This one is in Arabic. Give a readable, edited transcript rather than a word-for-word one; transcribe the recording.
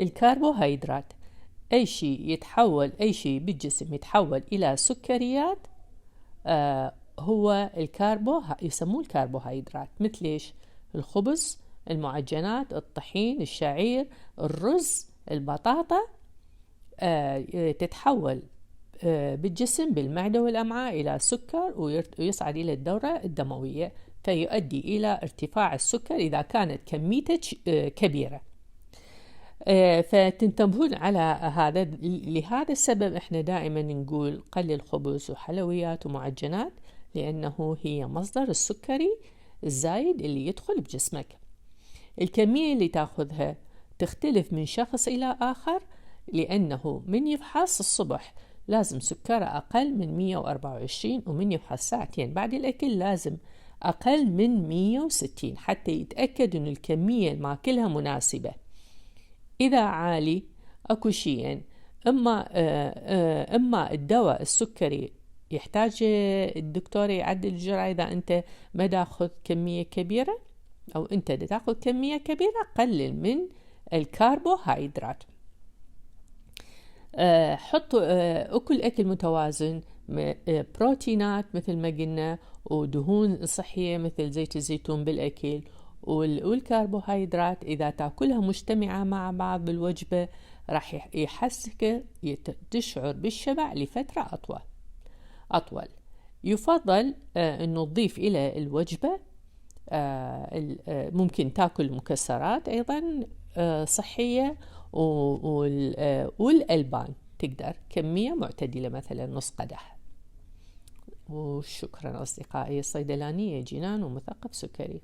الكربوهيدرات أي شيء بالجسم يتحول إلى سكريات هو يسموه الكربوهيدرات، مثل إيش؟ الخبز، المعجنات، الطحين، الشعير، الرز، البطاطا، تتحول بالجسم بالمعدة والأمعاء إلى سكر ويصعد إلى الدورة الدموية، فيؤدي إلى ارتفاع السكر إذا كانت كميته كبيرة. فتنتبهون على هذا. لهذا السبب احنا دائما نقول قلل خبز وحلويات ومعجنات، لأنه هي مصدر السكري الزايد اللي يدخل بجسمك. الكمية اللي تأخذها تختلف من شخص إلى آخر، لأنه من يفحص الصبح لازم سكره أقل من 124، ومن يفحص ساعتين بعد الأكل لازم أقل من 160 حتى يتأكد أن الكمية اللي ماكلها مناسبة. إذا عالي أكو شيئين، إما الدواء السكري يحتاج الدكتور يعدل الجرعة إذا أنت ما تأخذ كمية كبيرة، أو أنت تأخذ كمية كبيرة قلل من الكربوهيدرات. حطوا أكل متوازن، بروتينات مثل ما قلنا، ودهون صحية مثل زيت الزيتون بالأكل، والكربوهيدرات إذا تأكلها مجتمعة مع بعض بالوجبة راح يحسك تشعر بالشبع لفترة أطول. يفضل أنه تضيف إلى الوجبة ممكن تأكل مكسرات أيضا صحية، والألبان تقدر كمية معتدلة مثلا نص قدح. وشكرا أصدقائي، الصيدلانية جنان ومثقف سكري.